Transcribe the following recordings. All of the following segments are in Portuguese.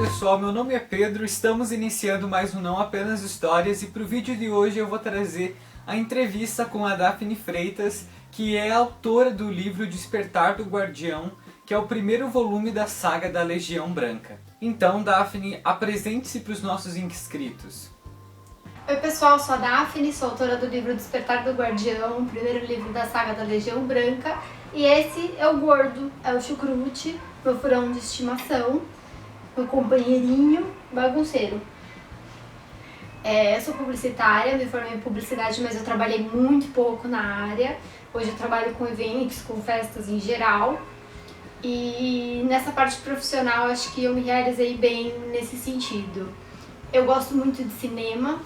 pessoal, meu nome é Pedro, estamos iniciando mais um Não Apenas Histórias e para o vídeo de hoje eu vou trazer a entrevista com a Daphne Freitas, que é autora do livro Despertar do Guardião, que é o primeiro volume da saga da Legião Branca. Então, Daphne, apresente-se para os nossos inscritos. Oi pessoal, sou a Daphne, sou autora do livro Despertar do Guardião, o primeiro livro da saga da Legião Branca. E esse é o Gordo, é o Chucrute, meu furão de estimação, meu companheirinho bagunceiro. Eu sou publicitária, me formei em publicidade, mas eu trabalhei muito pouco na área. Hoje eu trabalho com eventos, com festas em geral. E nessa parte profissional acho que eu me realizei bem nesse sentido. Eu gosto muito de cinema.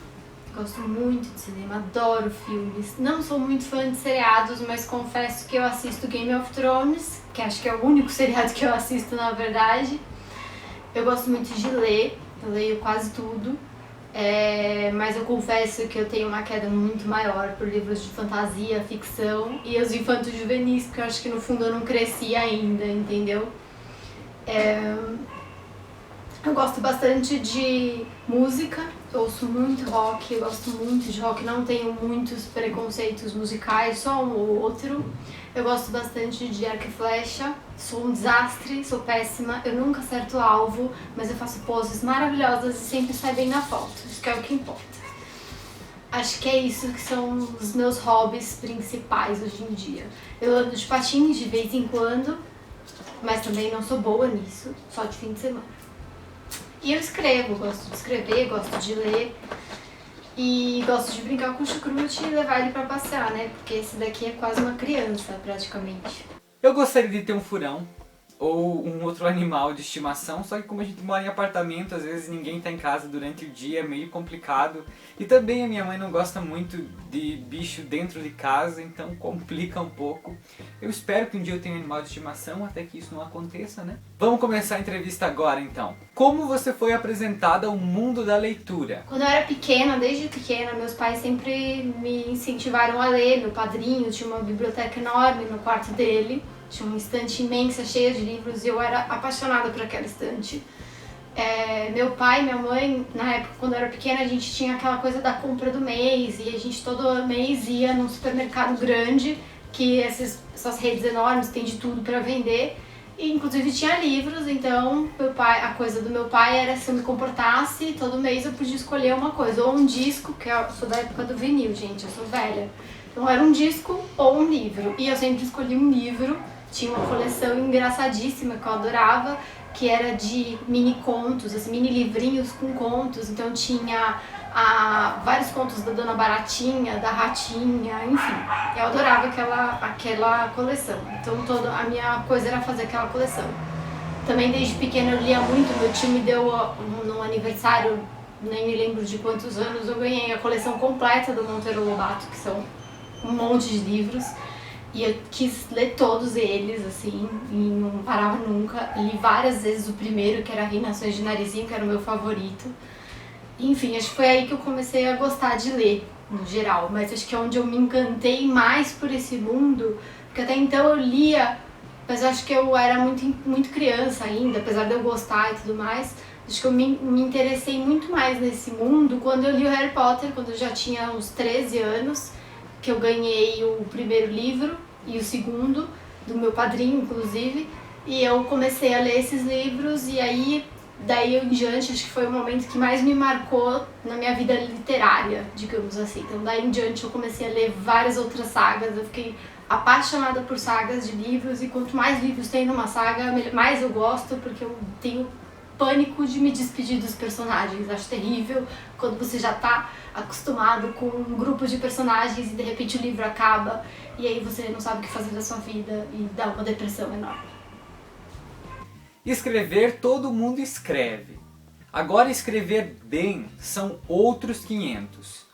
Adoro filmes. Não sou muito fã de seriados, mas confesso que eu assisto Game of Thrones, que acho que é o único seriado que eu assisto na verdade. Eu gosto muito de ler, eu leio quase tudo, mas eu confesso que eu tenho uma queda muito maior por livros de fantasia, ficção e os infantos juvenis, porque eu acho que no fundo eu não cresci ainda, entendeu? Eu gosto bastante de música, eu ouço muito rock, eu gosto muito de rock, não tenho muitos preconceitos musicais, só um ou outro. Eu gosto bastante de arco e flecha, sou um desastre, sou péssima, eu nunca acerto o alvo, mas eu faço poses maravilhosas e sempre sai bem na foto, isso que é o que importa. Acho que é isso que são os meus hobbies principais hoje em dia. Eu ando de patins de vez em quando, mas também não sou boa nisso, só de fim de semana. E eu escrevo, gosto de escrever, gosto de ler e gosto de brincar com o chucrute e levar ele pra passear, né? Porque esse daqui é quase uma criança, praticamente. Eu gostaria de ter um furão ou um outro animal de estimação, só que como a gente mora em apartamento, às vezes ninguém está em casa durante o dia, é meio complicado. E também a minha mãe não gosta muito de bicho dentro de casa, então complica um pouco. Eu espero que um dia eu tenha um animal de estimação, até que isso não aconteça, né? Vamos começar a entrevista agora então. Como você foi apresentada ao mundo da leitura? Quando eu era pequena, desde pequena, meus pais sempre me incentivaram a ler. Meu padrinho tinha uma biblioteca enorme no quarto dele. Tinha uma estante imensa, cheia de livros, e eu era apaixonada por aquela estante. Meu pai e minha mãe, na época, quando eu era pequena, a gente tinha aquela coisa da compra do mês, e a gente todo mês ia num supermercado grande, que essas redes enormes têm de tudo para vender, e inclusive tinha livros, então a coisa do meu pai era se eu me comportasse, todo mês eu podia escolher uma coisa, ou um disco, que eu sou da época do vinil, gente, eu sou velha. Então era um disco ou um livro, e eu sempre escolhi um livro. Tinha uma coleção engraçadíssima que eu adorava, que era de mini contos, assim, mini livrinhos com contos. Então tinha vários contos da Dona Baratinha, da Ratinha, enfim. Eu adorava aquela coleção. Então a minha coisa era fazer aquela coleção. Também desde pequena eu lia muito, meu tio me deu num aniversário, nem me lembro de quantos anos, eu ganhei a coleção completa do Monteiro Lobato, que são um monte de livros. E eu quis ler todos eles, assim, e não parava nunca. Li várias vezes o primeiro, que era Reinações de Narizinho, que era o meu favorito. Enfim, acho que foi aí que eu comecei a gostar de ler, no geral. Mas acho que é onde eu me encantei mais por esse mundo, porque até então eu lia, mas acho que eu era muito criança ainda, apesar de eu gostar e tudo mais. Acho que eu me interessei muito mais nesse mundo quando eu li o Harry Potter, quando eu já tinha uns 13 anos, que eu ganhei o primeiro livro e o segundo, do meu padrinho, inclusive, e eu comecei a ler esses livros, e aí, daí em diante, acho que foi o momento que mais me marcou na minha vida literária, digamos assim. Então, daí em diante, eu comecei a ler várias outras sagas, eu fiquei apaixonada por sagas de livros, e quanto mais livros tem numa saga, mais eu gosto, porque eu tenho pânico de me despedir dos personagens. Acho terrível quando você já tá acostumado com um grupo de personagens e de repente o livro acaba e aí você não sabe o que fazer da sua vida e dá uma depressão enorme. Escrever, todo mundo escreve. Agora escrever bem são outros 500.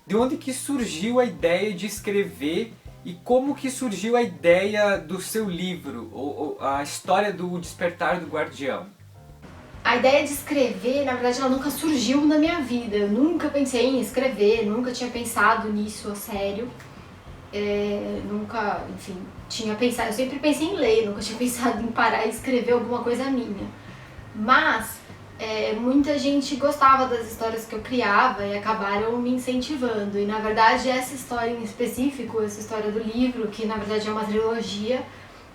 De onde que surgiu a ideia de escrever e como que surgiu a ideia do seu livro, ou a história do Despertar do Guardião? A ideia de escrever, na verdade, ela nunca surgiu na minha vida. Eu nunca pensei em escrever, nunca tinha pensado nisso a sério. Nunca, enfim, tinha pensado. Eu sempre pensei em ler, nunca tinha pensado em parar e escrever alguma coisa minha. Mas muita gente gostava das histórias que eu criava e acabaram me incentivando. E na verdade essa história em específico, essa história do livro, que na verdade é uma trilogia,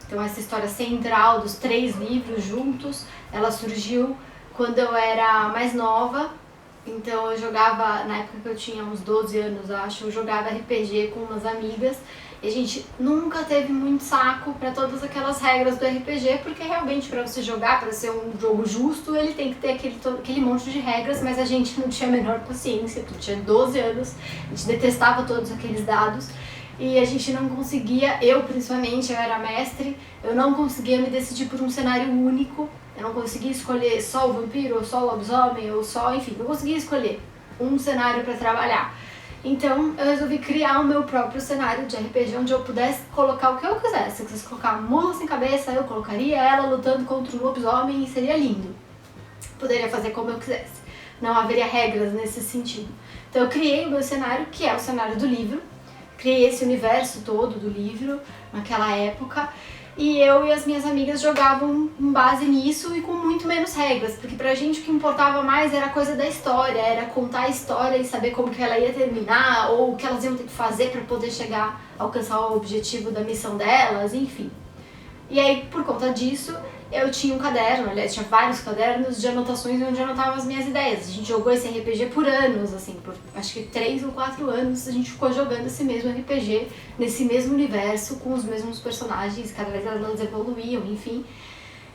então essa história central dos 3 livros juntos, ela surgiu quando eu era mais nova. Então eu jogava, na época que eu tinha uns 12 anos, acho, eu jogava RPG com umas amigas. E a gente nunca teve muito saco pra todas aquelas regras do RPG, porque realmente pra você jogar, pra ser um jogo justo, ele tem que ter aquele monte de regras, mas a gente não tinha a menor paciência, porque tinha 12 anos, a gente detestava todos aqueles dados, e a gente não conseguia, eu principalmente, eu era mestre, eu não conseguia me decidir por um cenário único, eu não conseguia escolher só o vampiro, ou só o lobisomem, ou só, enfim, não conseguia escolher um cenário pra trabalhar. Então eu resolvi criar o meu próprio cenário de RPG onde eu pudesse colocar o que eu quisesse. Se eu quisesse colocar uma mula sem cabeça, eu colocaria ela lutando contra um lobisomem e seria lindo. Poderia fazer como eu quisesse. Não haveria regras nesse sentido. Então eu criei o meu cenário, que é o cenário do livro. Criei esse universo todo do livro naquela época. E eu e as minhas amigas jogavam com base nisso e com muito menos regras, porque pra gente o que importava mais era a coisa da história, era contar a história e saber como que ela ia terminar, ou o que elas iam ter que fazer pra poder chegar, alcançar o objetivo da missão delas, enfim. E aí, por conta disso, eu tinha um caderno, aliás, tinha vários cadernos de anotações onde eu anotava as minhas ideias. A gente jogou esse RPG por anos, assim, por acho que 3 ou 4 anos a gente ficou jogando esse mesmo RPG, nesse mesmo universo, com os mesmos personagens, cada vez elas evoluíam, enfim.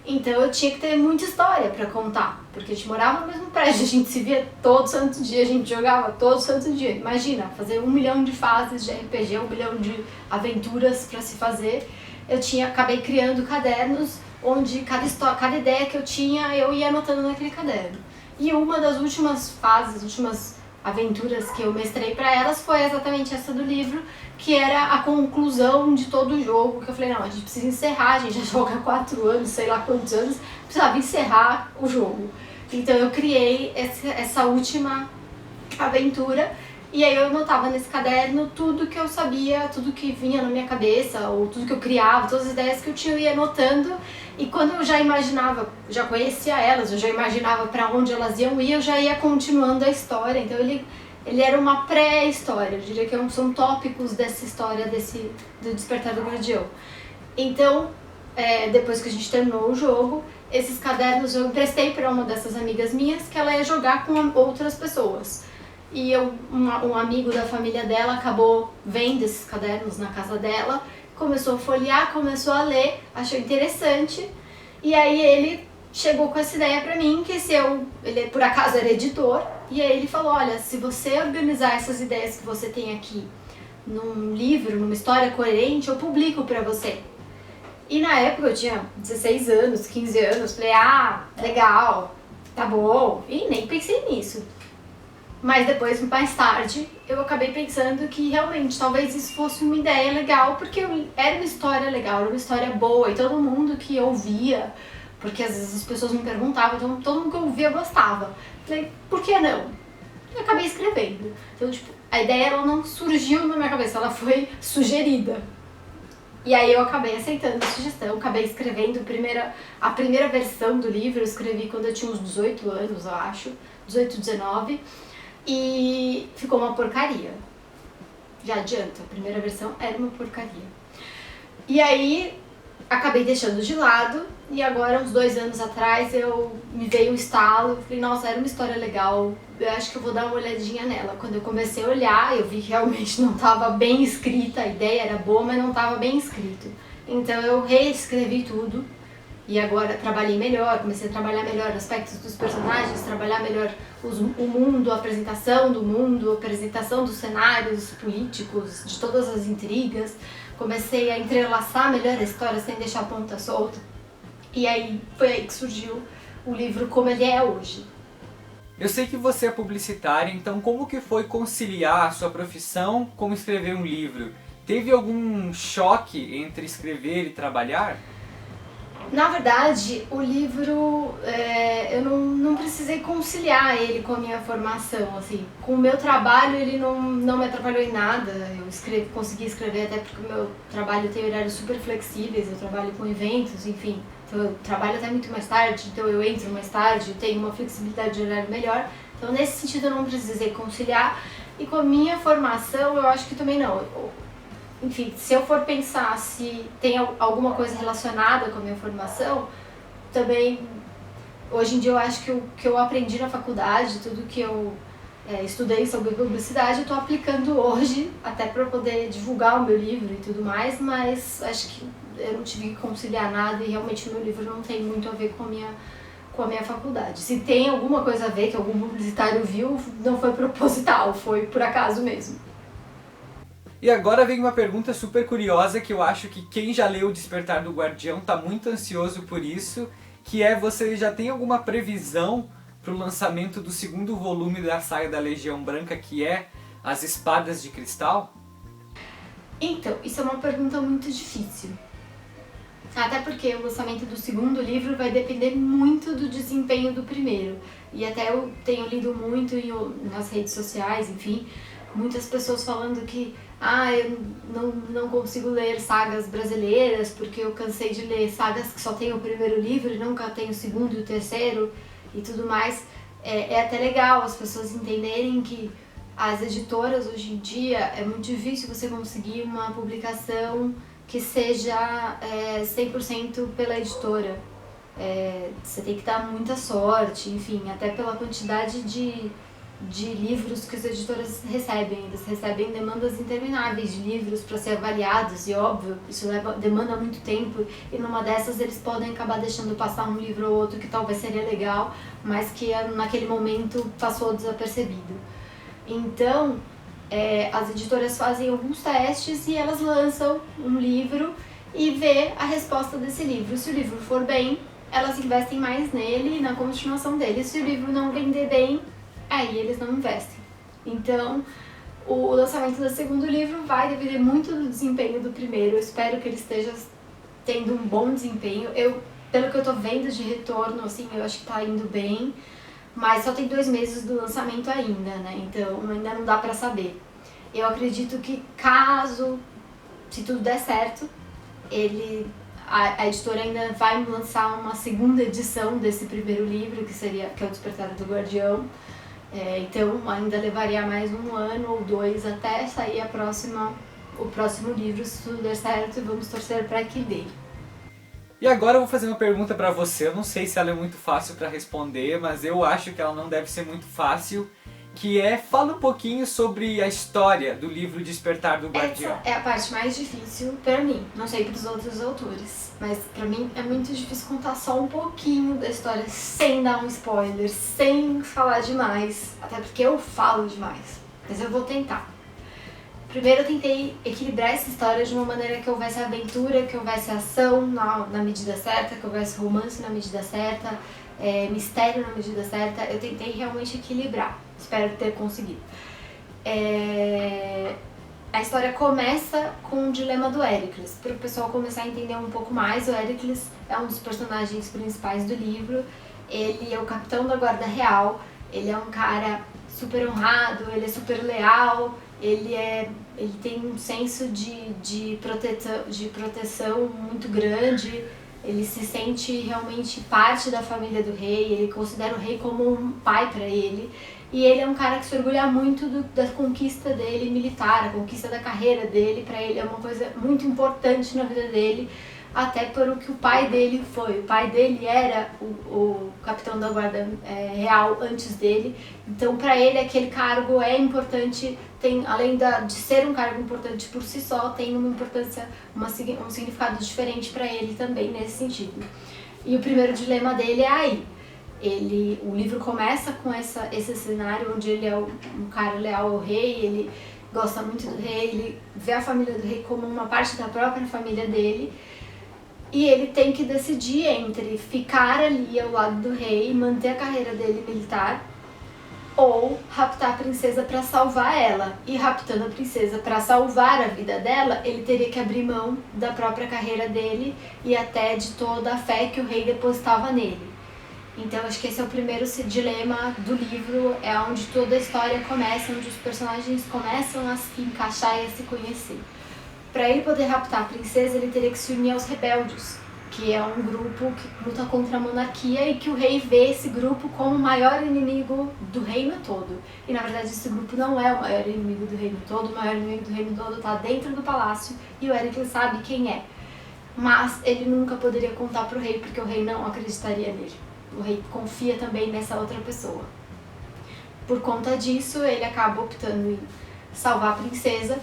Então eu tinha que ter muita história pra contar, porque a gente morava no mesmo prédio, a gente se via todo santo dia, a gente jogava todo santo dia. Imagina, fazer 1 milhão de fases de RPG, 1 milhão de aventuras pra se fazer. Acabei criando cadernos onde cada ideia que eu tinha, eu ia anotando naquele caderno. E uma das últimas fases, últimas aventuras que eu mestrei pra elas foi exatamente essa do livro, que era a conclusão de todo o jogo, que eu falei, não, a gente precisa encerrar, a gente já joga há 4 anos, sei lá quantos anos, precisava encerrar o jogo. Então eu criei essa última aventura. E aí eu anotava nesse caderno tudo que eu sabia, tudo que vinha na minha cabeça, ou tudo que eu criava, todas as ideias que eu tinha, eu ia anotando. E quando eu já imaginava, já conhecia elas, eu já imaginava para onde elas iam ir, eu já ia continuando a história. Então ele era uma pré-história, eu diria que são tópicos dessa história do Despertar do Guardião. Então, depois que a gente terminou o jogo, esses cadernos eu emprestei para uma dessas amigas minhas, que ela ia jogar com outras pessoas. E um amigo da família dela acabou vendo esses cadernos na casa dela, começou a folhear, começou a ler, achou interessante. E aí ele chegou com essa ideia pra mim, que ele por acaso era editor, e aí ele falou, olha, se você organizar essas ideias que você tem aqui num livro, numa história coerente, eu publico pra você. E na época eu tinha 16 anos, 15 anos, falei, legal, tá bom, e nem pensei nisso. Mas depois, mais tarde, eu acabei pensando que realmente talvez isso fosse uma ideia legal, porque era uma história legal, era uma história boa, e todo mundo que ouvia, porque às vezes as pessoas me perguntavam, então todo mundo que ouvia gostava. Falei, por que não? Eu acabei escrevendo. Então, a ideia ela não surgiu na minha cabeça, ela foi sugerida. E aí eu acabei aceitando a sugestão, acabei escrevendo a primeira versão do livro, eu escrevi quando eu tinha uns 18 anos, eu acho, 18, 19. E ficou uma porcaria. Já adianto, a primeira versão era uma porcaria. E aí, acabei deixando de lado, e agora, uns 2 anos atrás, me veio um estalo, falei, nossa, era uma história legal, eu acho que eu vou dar uma olhadinha nela. Quando eu comecei a olhar, eu vi que realmente não estava bem escrita, a ideia era boa, mas não estava bem escrito. Então eu reescrevi tudo, e agora trabalhei melhor, comecei a trabalhar melhor aspectos dos personagens, trabalhar melhor o mundo, a apresentação do mundo, a apresentação dos cenários políticos, de todas as intrigas. Comecei a entrelaçar melhor a história sem deixar a ponta solta. E aí foi aí que surgiu o livro como ele é hoje. Eu sei que você é publicitária, então como que foi conciliar a sua profissão com escrever um livro? Teve algum choque entre escrever e trabalhar? Na verdade, o livro, eu não precisei conciliar ele com a minha formação, assim. Com o meu trabalho, ele não me atrapalhou em nada. Eu consegui escrever até porque o meu trabalho tem horários super flexíveis, eu trabalho com eventos, enfim. Então eu trabalho até muito mais tarde, então eu entro mais tarde, eu tenho uma flexibilidade de horário melhor. Então nesse sentido eu não precisei conciliar. E com a minha formação, eu acho que também não. Enfim, se eu for pensar se tem alguma coisa relacionada com a minha formação, também, hoje em dia eu acho que o que eu aprendi na faculdade, tudo que eu estudei sobre publicidade, eu estou aplicando hoje, até para poder divulgar o meu livro e tudo mais, mas acho que eu não tive que conciliar nada e realmente o meu livro não tem muito a ver com a minha faculdade. Se tem alguma coisa a ver que algum publicitário viu, não foi proposital, foi por acaso mesmo. E agora vem uma pergunta super curiosa que eu acho que quem já leu O Despertar do Guardião está muito ansioso por isso, que é: você já tem alguma previsão para o lançamento do segundo volume da saga da Legião Branca, que é As Espadas de Cristal? Então, isso é uma pergunta muito difícil. Até porque o lançamento do segundo livro vai depender muito do desempenho do primeiro. E até eu tenho lido muito nas redes sociais, enfim, muitas pessoas falando que eu não consigo ler sagas brasileiras porque eu cansei de ler sagas que só tem o primeiro livro e nunca tem o segundo e o terceiro e tudo mais. É até legal as pessoas entenderem que as editoras hoje em dia é muito difícil você conseguir uma publicação que seja 100% pela editora. Você tem que dar muita sorte, enfim, até pela quantidade de livros que as editoras recebem. Eles recebem demandas intermináveis de livros para ser avaliados, e óbvio, isso demanda muito tempo, e numa dessas eles podem acabar deixando passar um livro ou outro que talvez seria legal, mas que naquele momento passou desapercebido. Então, as editoras fazem alguns testes e elas lançam um livro e vê a resposta desse livro. Se o livro for bem, elas investem mais nele e na continuação dele. Se o livro não vender bem, aí eles não investem. Então, o lançamento do segundo livro vai depender muito do desempenho do primeiro. Eu espero que ele esteja tendo um bom desempenho. Pelo que eu tô vendo de retorno, assim, eu acho que tá indo bem. Mas só tem 2 meses do lançamento ainda, né? Então ainda não dá pra saber. Eu acredito que se tudo der certo, a editora ainda vai lançar uma segunda edição desse primeiro livro, que é O Despertar do Guardião. Então ainda levaria mais 1 ano ou 2 até sair o próximo livro, se tudo der certo, e vamos torcer para que dê. E agora eu vou fazer uma pergunta pra você. Eu não sei se ela é muito fácil pra responder, mas eu acho que ela não deve ser muito fácil, que fala um pouquinho sobre a história do livro Despertar do Guardião. Essa é a parte mais difícil pra mim, não sei pros outros autores, mas pra mim é muito difícil contar só um pouquinho da história sem dar um spoiler, sem falar demais, até porque eu falo demais, mas eu vou tentar. Primeiro eu tentei equilibrar essa história de uma maneira que houvesse aventura, que houvesse ação na medida certa, que houvesse romance na medida certa, mistério na medida certa. Eu tentei realmente equilibrar, espero ter conseguido. A história começa com o dilema do Hércules, para o pessoal começar a entender um pouco mais. O Hércules é um dos personagens principais do livro. Ele é o capitão da Guarda Real, ele é um cara super honrado, ele é super leal, ele tem um senso de proteção muito grande, ele se sente realmente parte da família do rei, ele considera o rei como um pai para ele, e ele é um cara que se orgulha muito da conquista dele militar, a conquista da carreira dele. Para ele é uma coisa muito importante na vida dele, até por o que o pai dele foi. O pai dele era o capitão da Guarda Real antes dele, então para ele aquele cargo é importante, além de ser um cargo importante por si só, tem uma importância, um significado diferente para ele também nesse sentido. E o primeiro dilema dele é aí. O livro começa com esse cenário onde ele é um cara leal ao rei, ele gosta muito do rei, ele vê a família do rei como uma parte da própria família dele, e ele tem que decidir entre ficar ali ao lado do rei e manter a carreira dele militar, ou raptar a princesa para salvar ela. E raptando a princesa para salvar a vida dela, ele teria que abrir mão da própria carreira dele e até de toda a fé que o rei depositava nele. Então acho que esse é o primeiro dilema do livro, é onde toda a história começa, onde os personagens começam a se encaixar e a se conhecer. Para ele poder raptar a princesa, ele teria que se unir aos rebeldes, que é um grupo que luta contra a monarquia e que o rei vê esse grupo como o maior inimigo do reino todo. E na verdade esse grupo não é o maior inimigo do reino todo, o maior inimigo do reino todo está dentro do palácio e o Eric sabe quem é. Mas ele nunca poderia contar para o rei porque o rei não acreditaria nele. O rei confia também nessa outra pessoa. Por conta disso, ele acaba optando em salvar a princesa,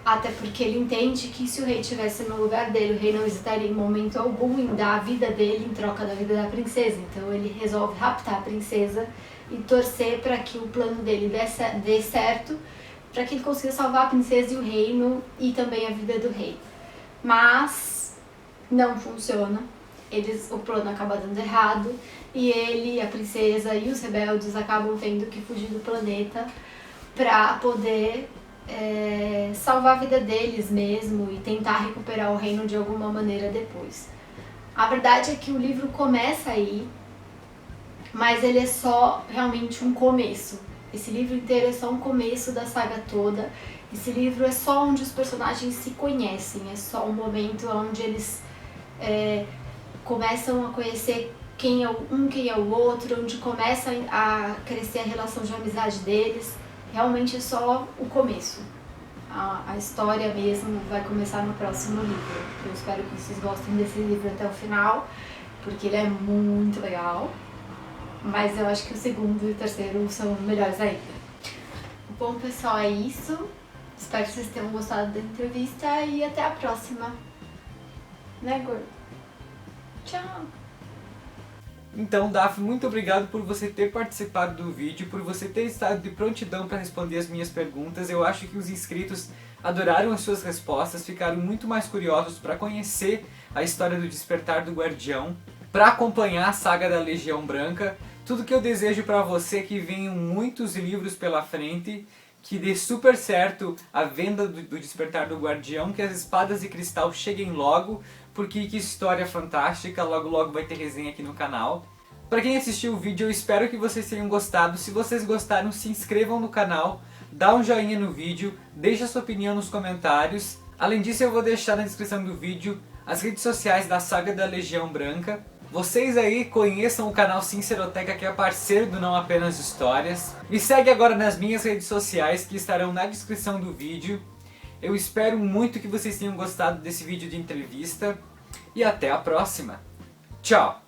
até porque ele entende que se o rei estivesse no lugar dele, o rei não hesitaria em momento algum em dar a vida dele em troca da vida da princesa. Então ele resolve raptar a princesa e torcer para que o plano dele dê certo, para que ele consiga salvar a princesa e o reino e também a vida do rei. Mas não funciona. O plano acaba dando errado e ele, a princesa e os rebeldes acabam tendo que fugir do planeta para poder salvar a vida deles mesmo e tentar recuperar o reino de alguma maneira depois. A verdade é que o livro começa aí, mas ele é só realmente um começo. Esse livro inteiro é só um começo da saga toda. Esse livro é só onde os personagens se conhecem, é só um momento onde eles começam a conhecer quem é o outro, onde começa a crescer a relação de amizade deles. Realmente é só o começo. A história mesmo vai começar no próximo livro. Eu espero que vocês gostem desse livro até o final, porque ele é muito legal. Mas eu acho que o segundo e o terceiro são melhores ainda. Bom, pessoal, é isso. Espero que vocês tenham gostado da entrevista e até a próxima. Né, Gordo? Tchau! Então, Daphne, muito obrigado por você ter participado do vídeo, por você ter estado de prontidão para responder as minhas perguntas. Eu acho que os inscritos adoraram as suas respostas, ficaram muito mais curiosos para conhecer a história do Despertar do Guardião, para acompanhar a saga da Legião Branca. Tudo que eu desejo para você é que venham muitos livros pela frente, que dê super certo a venda do Despertar do Guardião, que as espadas de cristal cheguem logo, porque que história fantástica, logo logo vai ter resenha aqui no canal. Para quem assistiu o vídeo, eu espero que vocês tenham gostado. Se vocês gostaram, se inscrevam no canal, dá um joinha no vídeo, deixa sua opinião nos comentários. Além disso, eu vou deixar na descrição do vídeo as redes sociais da saga da Legião Branca. Vocês aí conheçam o canal Sinceroteca, que é parceiro do Não Apenas Histórias. Me segue agora nas minhas redes sociais, que estarão na descrição do vídeo. Eu espero muito que vocês tenham gostado desse vídeo de entrevista. E até a próxima. Tchau!